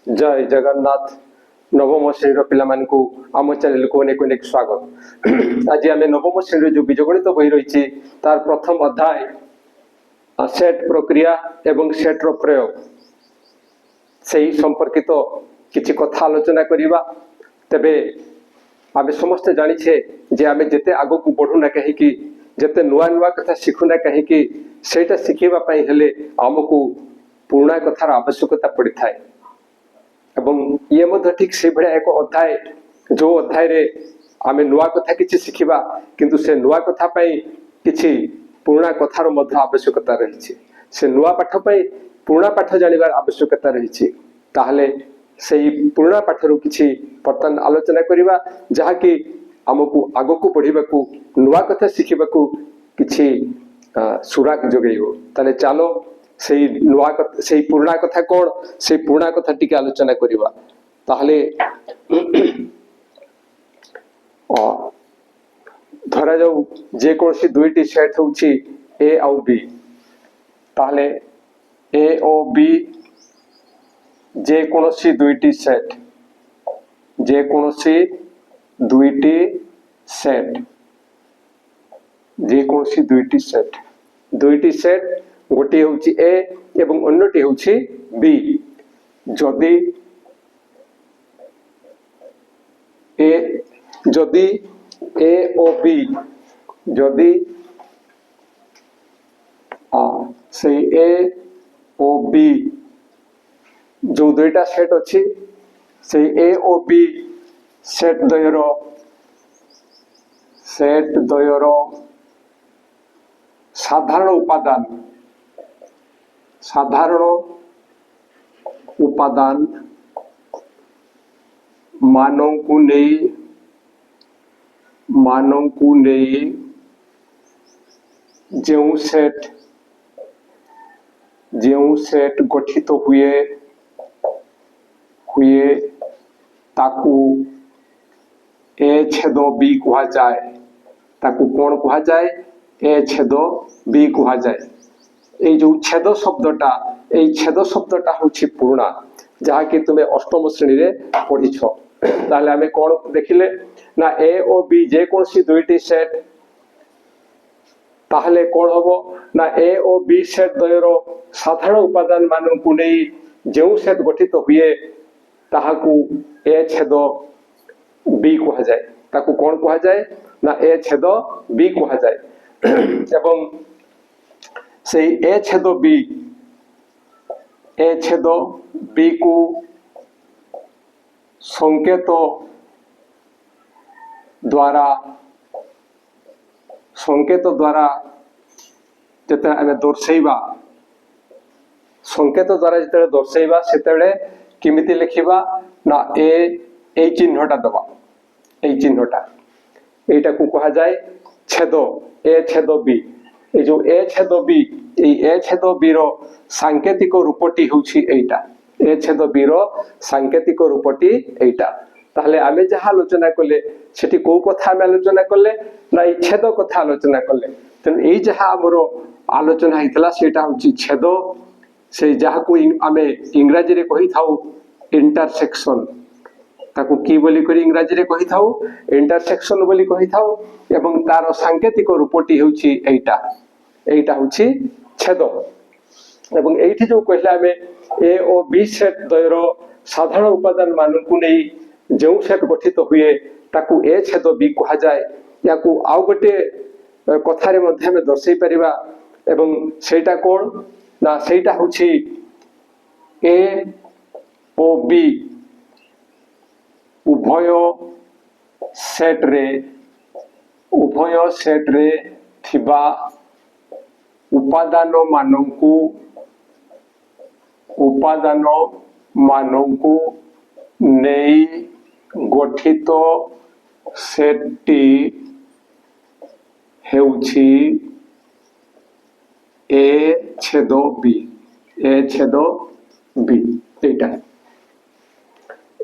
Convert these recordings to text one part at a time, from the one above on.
जय जगन्नाथ नवम श्रेणी पिला आम चैनल को अनेक अनेक स्वागत। आज आम नवम श्रेणी जो बीजगणित बही रही तार प्रथम अध्याय सेट प्रक्रिया एवं सेट प्रयोग से संपर्कित किसी कथा आलोचना करवा। तेबे आम समस्ते जानिछे जे आम जिते आग को बढ़ुना कहीं जिते नुआ नुआ कथा शिखुना कहीं सेटा शिखा हेले आमको पुराणा कथार आवश्यकता पड़ी थाए। एवं ये मध्य ठीक से भाया एक अध्याय जो अध्याय रे आमे नुआ कथा किछि शिखिबा किंतु से नुआ कथा पई किछि पुराणा कथार मध्य आवश्यकता रही। से नुआ पाठ पई पुराणा पाठ जानिबार आवश्यकता रही। ताहले सेही पुराणा पाठरू किछि वर्तमान आलोचना करिबा जहा कि आमको आगको बढ़िबाकू नुआ कथा शिखिबाकू किछि सुराग जोगेइबो। ताले चालो से नुआ से पुराणा कथा कौन से पुराणा कथा टिके आलोचना करिबा। ताहले धरा जाऊ जे कोनसी दुईटी सेट होउछि ए और बी। ताहले ए और बी जे कोनसी दुईटी सेट जे कोनसी दुईटी सेट जे कोनसी दुईटी सेट गोटे हूँ ए एवं अन्यटी हूँ बी। जदि ए ओ बी जदि से ए ओ बी जो दुईटा सेट अच्छी से ए ओ बी सेट द्वयर साधारण उपादान मानों को नहीं जो सेट गठित हुए ताकू ए छेद बी कहा जाए। ताकू कौन कहा जाए? ए छेद बी कहा जाए। ये जो छेद शब्दटा हूँ पुराणा जहा कि तुम्हें अष्टम श्रेणी रे पढ़ीछ। ताहले आमे कौन देखिले ना ए ओ बी जे कौन सी दुईटी सेट। ताहले कौन हबो ना ए ओ बी सेट द्वयर साधारण उपादान मानों को नहीं जो सेट गठित हुए ताहाकू ए छेद बी कहा जाए। ताकू कौन कहा जाए ना ए छेद बी कहा जाए। एवं से ए छेद बी को संकेत द्वारा जिते आमे दर्शैबा संकेत द्वारा जिते दर्शैबा सेतेबेले किमिति लिखिबा ना ए चिन्हटा दबा। ए चिन्हटा एटा को कहा जाए छेद ए छेद बी। ए जो ए छेद बी ए छेद बी रो सांकेतिक रूपटी होउछि एटा। ए छेद बी रो सांकेतिक रूपटी एटा। ताहले आमे जहा आलोचना कले सेठी को कथा आमे आलोचना कले ना ए छेद कथा आलोचना कले। तन ए जहा हमरो आलोचना हितला सेटा होउछि छेद। से जहा को आमे इंग्रजी रे कहि थाउ इंटरसेक्शन। ताकू की बोली करी इंग्रजी रे कहि थाउ इंटरसेक्शन बोली कहि थाउ। एवं तार सांकेतिक रूपटी होउछि एटा होउछि छेद। एवं एठी जो कहले आमे ए ओ बी सेट द्वयर साधारण उपादान मानन को नहीं जो सेट गठित हुए ताकू ए छेद बी कहा जाए। याकू आउ गोटे कथारे मध्ये में दर्शै परिबा। एवं सेटा कोन ना सेटा होउछि ए ओ बी उभय सेट रे थिबा उपादान मानों को नहीं गठित सेटटी हेउछि ए छेद बी। एटा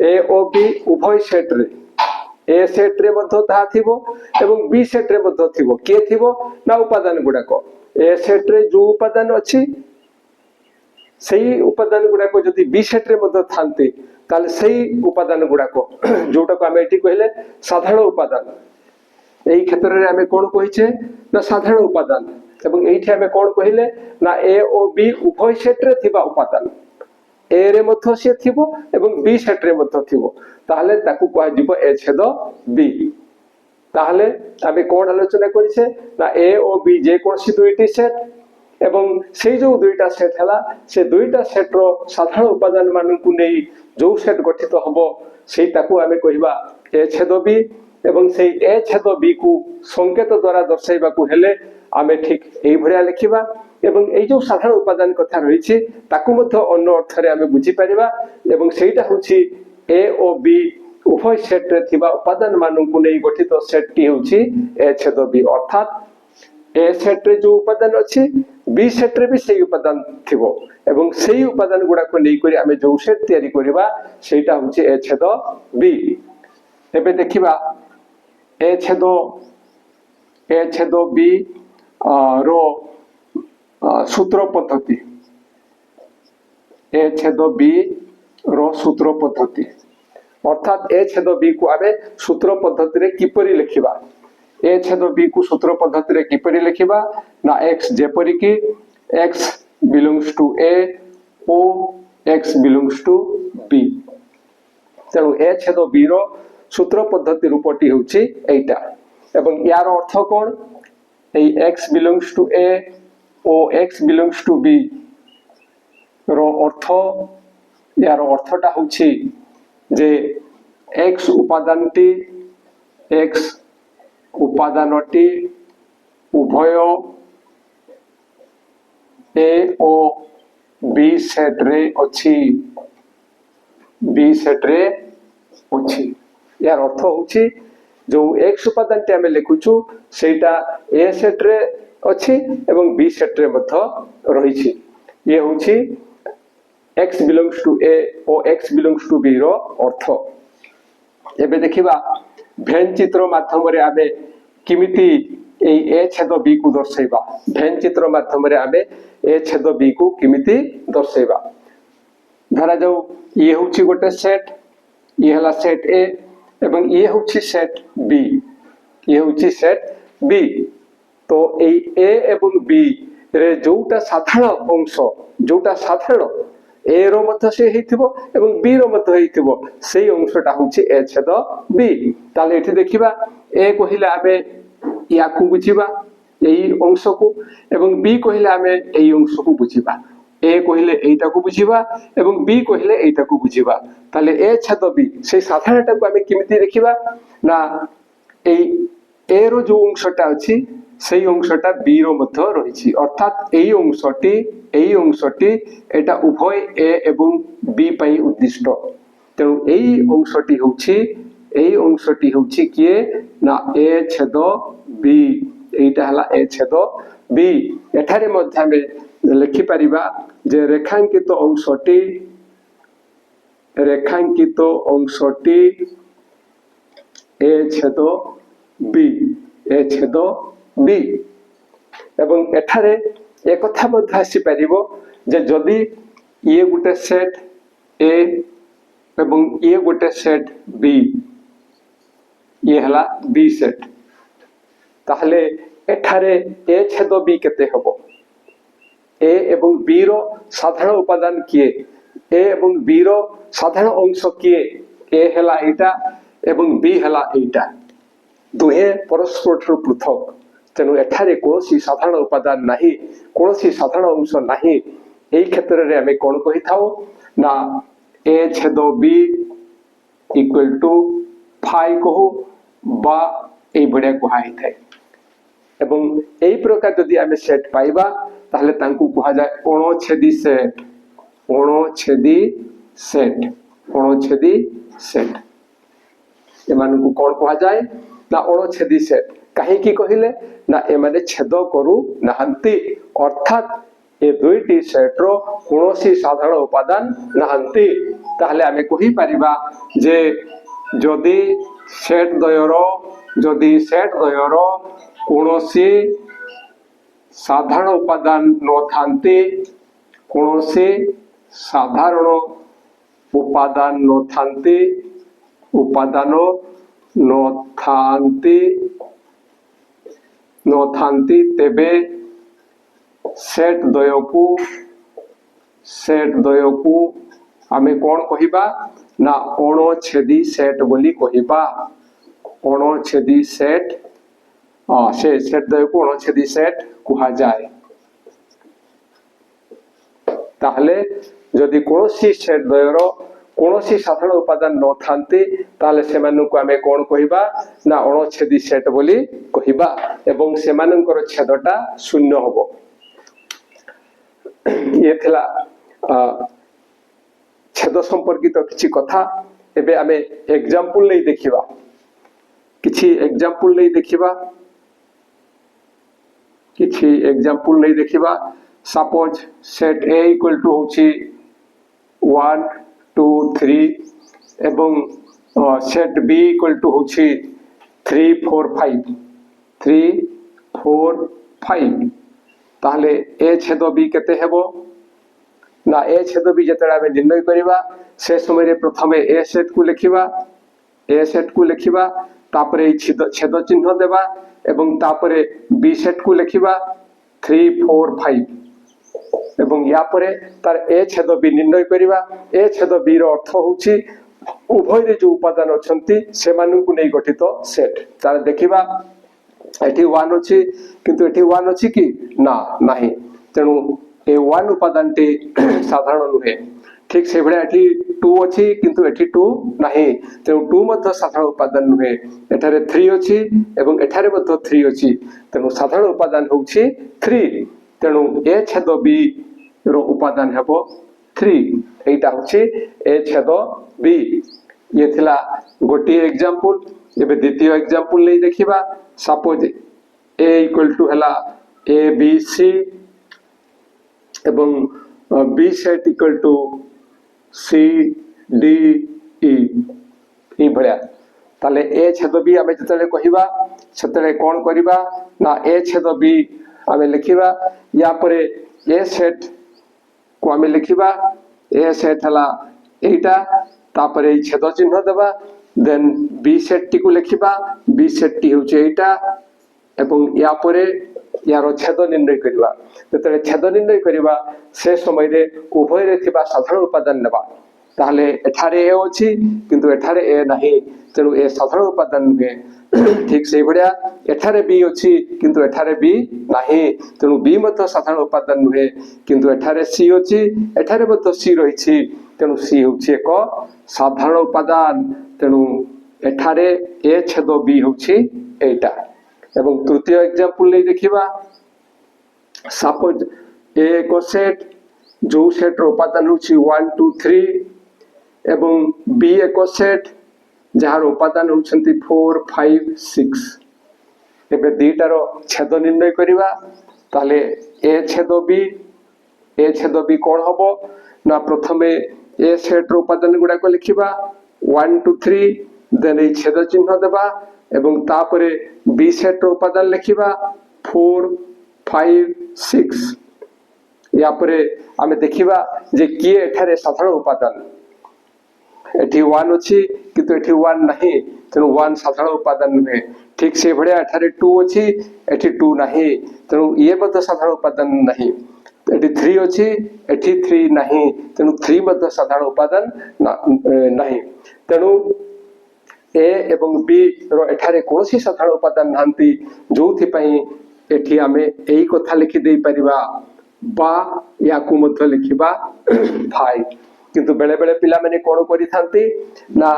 ए ओ बी उभय सेट रे ए सेट रे मध्य ताहा थिबो एवं बी सेट रे मध्य थिबो। के थिबो ना उपादान गुडाको ए सेट रे जो उपादान अछि सेई उपादान गुड़ाक जदि बी सेट रे मध्य थांते ताले सेई उपादान गुड़ाक जोटा को आमे एठी कहले साधारण उपादान एई क्षेत्र रे आमे कोन कहिचे ना साधारण उपादान एवं एठी आमे कोन कहिले ना ए ओ बी उभय सेट रे थिबा उपादान ए रे मध्य से थिबो एवं बी सेट रे मध्य थिबो ताहले ताकू कहा जिवो ए छेद बी ताहले आमे कोन आलोचना करिसे ना ए ओ बी जे कोनसी दुईटी सेट एवं से जो दुईटा सेट हला से दुईटा सेट रो साधारण उपादान मानन को नै जो सेट गठित हबो सेई ताकू आमे कहिबा ए छेद बी एवं से ए छेद बी को संकेत द्वारा दर्शाइबा को हेले आमे ठीक एई भरिया लिखिबा एवं एई जो साधारण उपादान कथा रहिछि ताकू मध्य अन्य अर्थ रे आमे बुझी परिबा एवं सेईटा होछि ए ओ बी उभय सेट रे थिबा उपादान मानन को नै गठित सेट टी होछि ए छेद बी अर्थात ए सेट रे जो उपादान अछि बी सेट रे भी सेई उपादान थिबो एवं सेई उपादान गुडा को नै करी आमे जो सेट तयारी करिबा सेईटा होछि ए छेद बी एबे देखिबा ए छेद बी रो सूत्र पद्धति ए छेद बी रो सूत्र पद्धति अर्थात ए छेद बी को आमे सूत्र पद्धति रे किपरि लिखिबा ए छेद बी को सूत्र पद्धति रे किपरि लिखिबा ना x जेपरि कि x belongs to a o x belongs to b तेणु ए छेद बी रो सूत्र पद्धति रूपटी होछि एटा एवं यार अर्थ कोन एई x belongs to a o x belongs to b रो अर्थ यार अर्थटा होछि जे x उपादानटी x उपादानटी उभय ए ओ बी सेट रे अछि बी सेट रे अछि यार अर्थ होछि जो x उपादान टे हमें लिखुछु सेटा ए सेट रे अछि एवं बी सेट रे मध्य रहिछि ये होछि x बिलोंग्स टू a ओ x बिलोंग्स टू b रो अर्थ एबे देखिबा भेन चित्र माध्यम रे आमे किमिति ए ए छेद बी को दर्शाइबा भेन चित्र माध्यम रे आमे ए छेद बी को किमिति दर्शाइबा धरा जाऊ ये होछि गोटे सेट ये हला सेट ए एवं ये होछि सेट बी ये होछि सेट बी तो ए ए एवं बी रे जोटा साधारण अंश जोटा साधारण ए रो मध्य से हेतिबो एवं बी रो मध्य हेतिबो सेई अंशटा होछि ए छेद बी ताले एठी देखिबा ए कहिला आबे याकू बुझिबा एई अंश को एवं बी कहिला आबे एई अंश को बुझिबा ए कहिले एइटा को बुझिबा एवं बी कहिले एइटा को बुझिबा ताले ए छेद बी सेई साधारणटा को आमे किमिति देखिबा ना एई ए रो जो अंशटा अछि सेई अंशटा बी रो मध्य रहिछि अर्थात एई अंशटी एटा उभय ए एवं बी पई उद्दिष्ट तेणु एई अंशटी होछि किए ना ए छेद बी एटा हला ए छेद बी एठारे मध्य में लिखि परिबा जे रेखांकित अंशटी ए छेद बी एवं एठारे एक कथा मध्य आसी परिबो जे जदि ये गोटे सेट ए एवं ये गोटे सेट बी ये हला बी सेट ताहले एठारे ए छेद बी केते हबो ए एवं बी रो साधारण उपादान किए ए एवं बी रो साधारण अंश किए ए हला एटा एवं बी हला एटा दुहे परस्पर पृथक तेणु एठारे कोनसी साधारण उपादान नाही कोनसी साधारण अंश नाही एई क्षेत्र रे हमें कोन कहि थाओ ना ए छेद बी इक्वल टू फाई कहू बा एई बडे कहाई थाए एवं एई प्रकार जदि हमें सेट पाइबा ताहले तांकू कहा जाय अणुछेदी सेट एमानकू कोन कहा जाय ना अणुछेदी सेट कहीं की कहिले ना एमाने छेद करू नाहंती अर्थात ए दुईटी सेट रो कोनोसी साधारण उपादान नाहंती ताहले आमे कहि परिबा जे जदि सेट द्वयर कोनोसी साधारण उपादान न थांती कौनसी साधारण उपादान नथांती तेबे सेट द्वयकु आमे कौन कहिबा ना अणछेदी सेट बोली कहिबा। अणछेदी सेट से सेट द्वयकु अणछेदी सेट कुहा जाए। ताहले जदि कोनोसी सेट द्वयर कोनोसी साधारण उपादान न थांती ताहले सेमानकु आमे कोन कहिबा ना अणछेदी सेट बोली कहिबा एवं सेमानकर छेदटा शून्य हबो। ये थिला छेद संपर्कित किछि कथा। एबे आमे एग्जांपल नै देखिबा, किछि एग्जांपल नै देखिबा, किछि एग्जांपल नै देखिबा। Suppose set A equal to होछि 1 2 3 एवं सेट B इक्वल टू होछि 3 4 5 3 4 5 ताहले A छेद B केते हेबो ना A छेद B जेतरा आमे निर्णय करिबा से समय रे प्रथमे A सेट को लिखिबा, A सेट को लिखिबा तापरे छेद चिन्ह देबा एवं तापरे B सेट को लिखिबा 3 4 5 एवं या परे तार ए छेद बी निर्णय करिबा। ए छेद बी रो अर्थ होछि उभय रे जो उपादान अछंती से मानकु नै गठित सेट। तार देखिबा एठी 1 अछि किंतु एठी 1 अछि कि ना नाही, तेनु ए 1 उपादान टी साधारण नुहे। ठीक से भले एठी 2 अछि किंतु एठी 2 नाही, तेनु 2 मध्ये साधारण उपादान नुहे। एठारे 3 अछि एवं एठारे मध्ये 3 अछि, तेनु साधारण उपादान होछि 3। तेनु ए छेद बी रो उपादान हेबो 3। एटा होछि ए छेद बी। ये थिला गोटी एग्जांपल। एबे द्वितीय एग्जांपल नै देखिबा। सपोज ए इक्वल टू हला ए बी सी एवं B set equal to C D E E भलिया। ताले ए छेद बी आमे जतले कहिबा सेतले कोन करिबा ना ए छेद बी आमे लिखिबा। या परे ए सेट को आमे लिखिबा। ए सेट हला एटा तापरे छेद चिन्ह देबा। देन बी सेट टी को लिखिबा। बी सेट टी होचे एटा एवं या परे यारो छेद निर्णय करिबा। जतले छेद निर्णय करिबा से समय रे उभय रे थिबा साधारण उपादान नेबा। ताहले एठारे ए अछि किंतु एठारे ए नाही, तेनु ए साधारण उपादान नुहे। ठीक से भडिया एठारे बी अछि किंतु एठारे बी नाही, तेनु बी मध्ये साधारण उपादान नुहे। किंतु एठारे सी अछि एठारे मध्ये सी रहिछि, तेनु सी होछि एक साधारण उपादान। तेनु एठारे ए छेद बी होछि एटा। एवं तृतीय एग्जांपल नै देखिबा। सपोज ए को सेट जो सेट रो उपादान होछि 1 2 3 एवं बी एको सेट जहार उपादान होछंती 4 5 6। एबे दीटारो छेद निर्णय करिबा। ताले ए छेद बी कोन हबो ना प्रथमे ए सेट रो उपादान गुडा को लिखिबा 1 2 3 देन ए छेद चिन्ह देबा एवं तापरे बी सेट रो उपादान लिखिबा 4 5 6। या परे आमे देखिबा जे किए एठारे साधारण उपादान। एठी 1 अछि किंतु एठी 1 नाही, तेनु 1 साधारण उपादान नुहे। ठीक से भडिया एठारे 2 अछि एठी 2 नाही, तेनु ये मध्ये साधारण उपादान नाही। एठी 3 अछि एठी 3 नाही, तेनु 3 मध्ये साधारण उपादान नाही। तेनु ए एवं बी रो एठारे कोनोसी साधारण उपादान नांती, जोथि पई एठी आमे एई कथा लिखि देई परिबा बा याकु मध्ये लिखिबा 5। किंतु बेले बेले पिला माने कोन करि थांती ना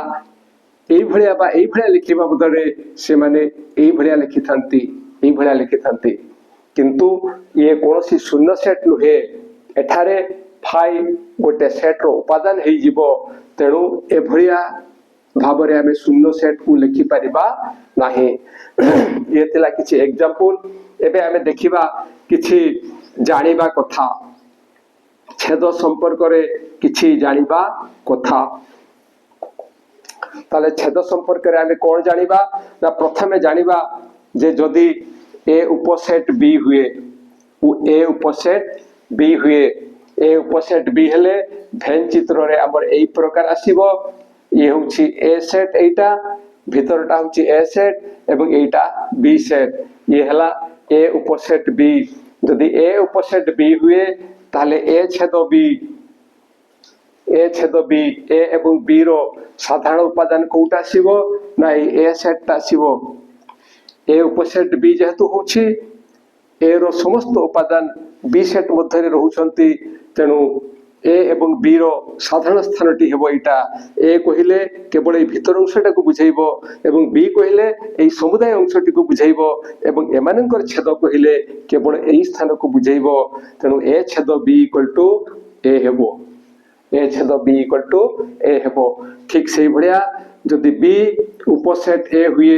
एई भलिया लिखिबा बदले से माने एई भलिया लिखि थांती। किंतु ये कोनोसी शून्य सेट नुहे। एठारे 5 गोटे सेट रो उपादान हेई जिवो, तेनु ए भलिया भाबरे आमे शून्य सेट को लिखि परिबा नाही। ये तिला किछि एग्जांपल। एबे आमे देखिबा किछि जानिबा कथा। छेद संपर्क रे किछि जानिबा कथा। ताले छेद संपर्क रे आमे कोन जानिबा ना प्रथमे जानिबा जे जदि ए उपसेट बी हुए, ए उपसेट बी हुए ए उपसेट बी हेले भेन चित्र रे हमर एई प्रकार आसीबो ये होउची ए सेट एटा भितरटा होउची ए सेट एवं एटा बी सेट ये हला ए उपसेट बी जदि ए उपसेट बी हुए ताले ए छेद बी ए एवं बी रो साधारण उपादान कोटा आसीबो ना ए सेट ता आसीबो ए उपसेट बी जेहेतु होउची ए रो समस्त उपादान बी सेट मध्य रहउछंती तेनु ए एवं बी रो साधारण स्थानटी हेबो एटा ए कहिले केवल ए भीतर अंशटा को बुझाइबो एवं बी कहिले ए समुदाय अंशटी को बुझाइबो एवं एमानकर छेद कहिले केवल ए स्थान को बुझाइबो तेनु ए छेद बी इक्वल टू ए हेबो ए छेद बी इक्वल टू ए हेबो ठीक सेही भलिया जदि बी उपसेट ए हुए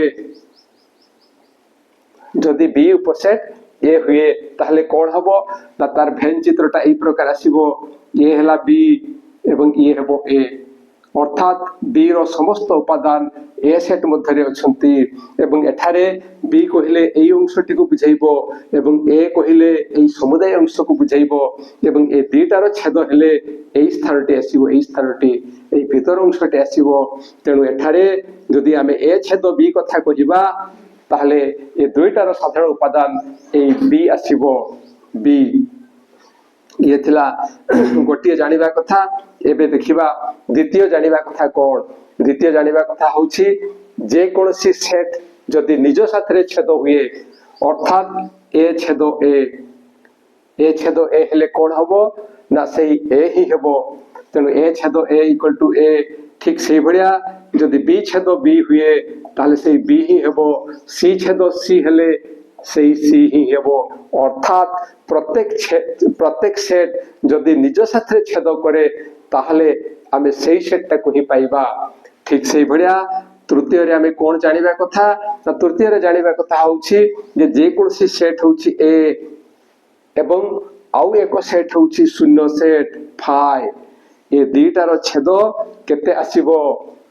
जदि बी उपसेट ए हुए ताहले कोन हबो ना तार भेन चित्रटा एई प्रकार आसीबो ए हला बी एवं ए हेबो ए अर्थात बी रो समस्त उपादान ए सेट मध्य रे अछंती एवं एठारे बी कहिले एई अंशटी को बुझाइबो एवं ए कहिले एई समुदाय अंश को बुझाइबो एवं ए दुईटार छेद हेले एई स्थानटी आसीबो एई स्थानटी एई भीतर अंशटी आसीबो तेनु एठारे जदि आमे ए छेद बी कथा कहिबा ताहले ए दुईटार साधारण उपादान ए बी आसीबो बी ये थिला गोटिए जानिबा कथा एबे देखिबा द्वितीय जानिबा कथा कोन द्वितीय जानिबा कथा होउची जे कोनसी सेट जदि निज साथरे छेद हुए अर्थात ए छेद ए हेले कोन हबो ना सेही ए ही हेबो तेनु ए छेद ए इक्वल टू ए ठीक सेही भलिया जदि बी छेद बी हुए ताले सेही बी ही हेबो सी छेद सी हेले सेही सी ही हेबो अर्थात प्रत्येक सेट जदि निज साथरे छेद करे ताहले आमे सेही सेटटा को ही पाइबा ठीक सेही भलिया तृतीय रे आमे कोन जानिबा कथा ना तृतीय रे जानिबा कथा होउची जे कोनसी सेट होउची ए एवं आउ एक सेट होउची शून्य सेट फाई ए दुईटार छेद केते आसीबो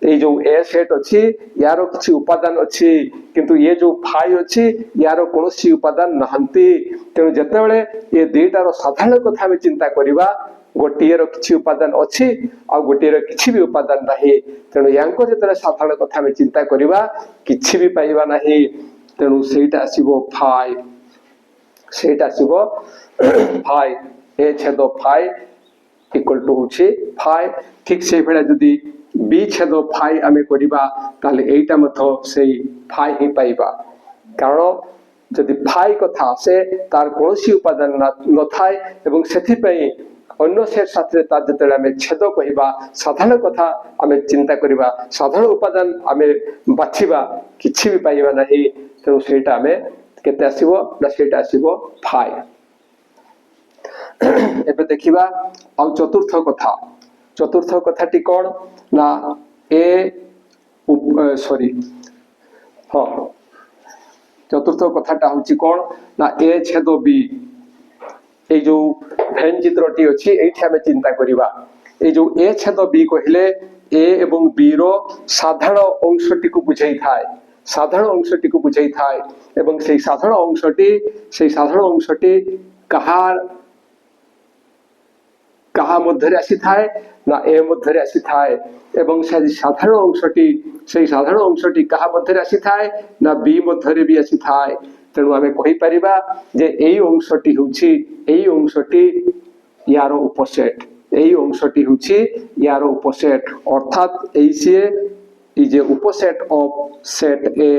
ए जो ए सेट अछि यारो किछि उपादान अछि किंतु ये जो फाई अछि यारो कोनोसी उपादान नहंती तेनु जतेबेले ए दुईटार साधारण कथा में चिंता करिबा गोटिए रो किछि उपादान अछि आ गोटिए रो किछि भी उपादान नाही तेनु यांको जतेबेले साधारण कथा में चिंता करिबा किछि भी पाइबा नाही तेनु सेटा आसीबो फाई सेटा आसीबो फाई ए छेद फाई इक्वल टू होछि फाई ठीक से भेला जदी बी छेद फाई आमे करिबा ताले एटा मथो सेही फाई ही पाइबा कारण जदि फाई कथा से तार कोनोसी उपादान न थाए एवं सेथि पई अन्य सेट साथे ता जतेला में छेद कहिबा साधारण कथा आमे चिंता करिबा साधारण उपादान आमे बाछिबा किछि भी पाइबा नाही तेनु सेटा आमे केते आसीबो ना सेटा आसीबो फाई एबे देखिबा आ चतुर्थ कथाटी कोन ना ए सॉरी हाँ चतुर्थ कथाटा होची कोन ना ए छेद बी ए जो भेन चित्रटी अछि एठी हमें चिंता करिबा ए जो ए छेद बी कहिले ए एवं बी रो साधारण अंशटी को बुझाई थाए साधारण अंशटी को बुझाई थाए एवं सेही साधारण अंशटी कहा मध्य आसी थाए ना ए मध्य आसी थाए एवं साधारण अंशटी कहा मध्य आसी थाए ना बी मध्य भी आसी थाए तेणु आमे कहि परिबा जे एई अंशटी होछि एई अंशटी यारो उपसेट एई अंशटी होछि यारो उपसेट अर्थात एई से इ जे उपसेट ऑफ सेट ए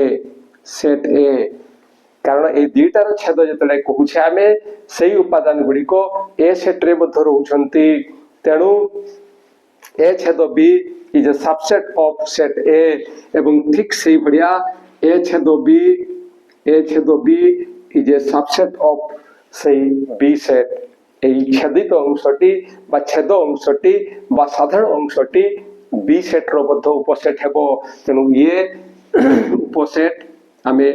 कारण ए दुईटार छेद जतले कहूछे आमे सेही उपादान गुडी को ए सेट रे मध्य रहउछंती तेणु ए छेद B is a subset of set A एवं ठीक सेही भडिया ए छेद B is a subset of सेही बी सेट एई छेदित अंशटी बा छेद अंशटी बा साधारण अंशटी बी सेट रो मध्य उपसेट हेबो तेणु ये उपसेट आमे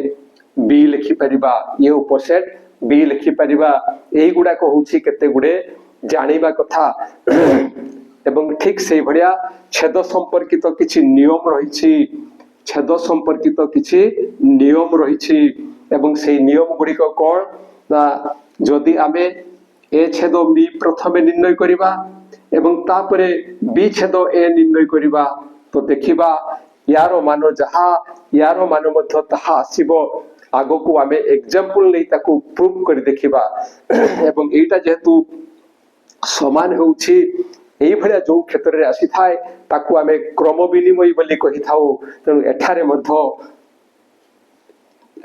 बी लिखि परिबा ये उपसेट बी लिखि परिबा एई गुडा को होछि केते गुडे जानिबा कथा एवं ठीक सेही भडिया छेद संपर्कित किछि नियम रहिछि छेद संपर्कित किछि नियम रहिछि एवं सेही नियम गुडी को कोन ना जदि आमे ए छेद बी प्रथम निर्णय करिबा एवं तापरे बी छेद ए निर्णय करिबा तो देखिबा यार मान जहा यार मान मध्य ताहा आसीबो आगो को आमे एग्जांपल नै ताको प्रूव कर देखिबा एवं एटा जेहेतु समान होउछि एई भलिया जो क्षेत्र रे आसी थाए ताको आमे क्रम विनिमय बोली कहि थाउ तेनु एठारे मध्य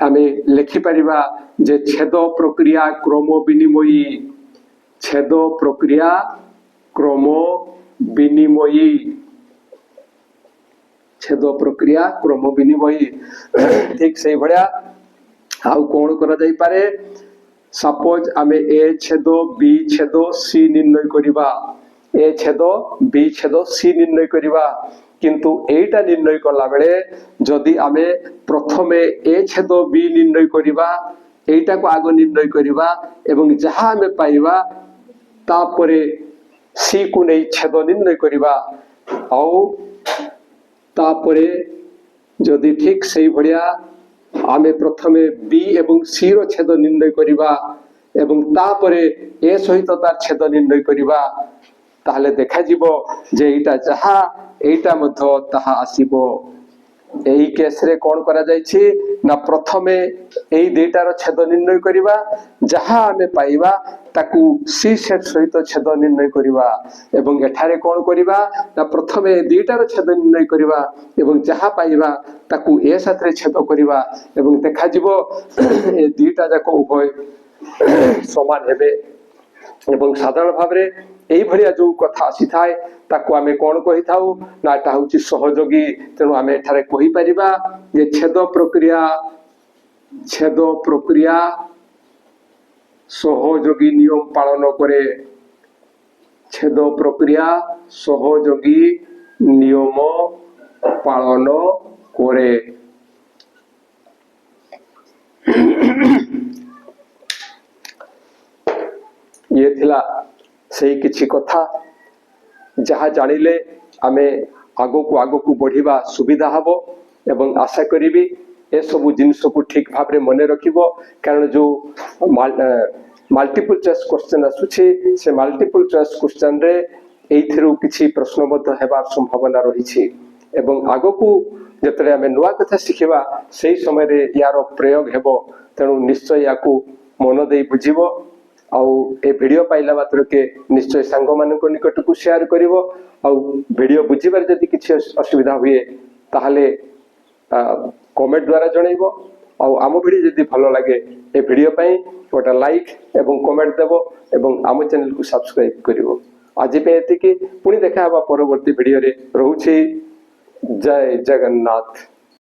आमे लेखि परिबा जे छेद प्रक्रिया क्रम विनिमयी छेद प्रक्रिया क्रम विनिमयी छेद प्रक्रिया क्रम विनिमयी ठीक से भलिया आउ कोन करा जाई पारे सपोज आमे ए छेद बी छेद सी निर्णय करिबा ए छेद बी छेद सी निर्णय करिबा किंतु एटा निर्णय कला बेले जदि आमे प्रथमे ए छेद बी निर्णय करिबा एटा को आगो निर्णय करिबा एवं जहां आमे पाइबा तापरे सी को नै छेद निर्णय करिबा आउ तापरे जदि ठीक सही भलिया आमे प्रथमे बी एवं सी रो छेद निर्णय करिबा एवं तापरे ए सहित तार छेद निर्णय करिबा ताहले देखा जिवो जे एटा जहा एटा मध्य ताहा आसीबो एही केस रे कोन करा जाय छी ना प्रथमे एही डेटार छेद निर्णय करिबा जहा आमे पाइबा ताकू सी सेट सहित छेद निर्णय करिबा एवं एठारे कोन करिबा ना प्रथमे डेटार छेद निर्णय करिबा एवं जहा पाइबा ताकू ए साथरे छेद करिबा एवं देखा जिवो ए दुईटा जाको उभय समान हेबे एवं साधारण भाबरे एई भलिया जो कथा आसी थाए ताकू आमे कोन कहि थाउ ना एटा होची सहयोगी तेनु आमे एठारे कहि परिबा जे छेद प्रक्रिया सहयोगी नियम पालन करे छेद प्रक्रिया सहयोगी नियम पालन करे ये थिला सही किछि कथा जहा जानिले आमे आगो को बढ़िबा सुविधा हबो एवं आशा करिबी ए सब जिनिस को ठीक भाव रे मने रखिबो कारण जो मल्टीपल चॉइस क्वेश्चन आसुछि से मल्टीपल चॉइस क्वेश्चन रे एइथिरु किछि प्रश्नबद्ध हेबार संभावना रहिछि एवं आगो को जतरे आमे नुवा कथा सिखिबा सेही समय रे यार प्रयोग हेबो तेनु निश्चय याकू मन देई बुझिबो आउ ए वीडियो पाइला मात्र के निश्चय सांग मान को निकट को शेयर करिवो आउ वीडियो बुझिबार जदि किछि असुविधा हुए ताहले कमेंट द्वारा जणाइबो आउ आम वीडियो जदि भलो लागे ए वीडियो पई गोटा लाइक एवं कमेंट देबो एवं आम चैनल को सब्सक्राइब करिवो आज पे एति कि पुनी देखा हबा परवर्ती वीडियो रे रहूछि जय जगन्नाथ।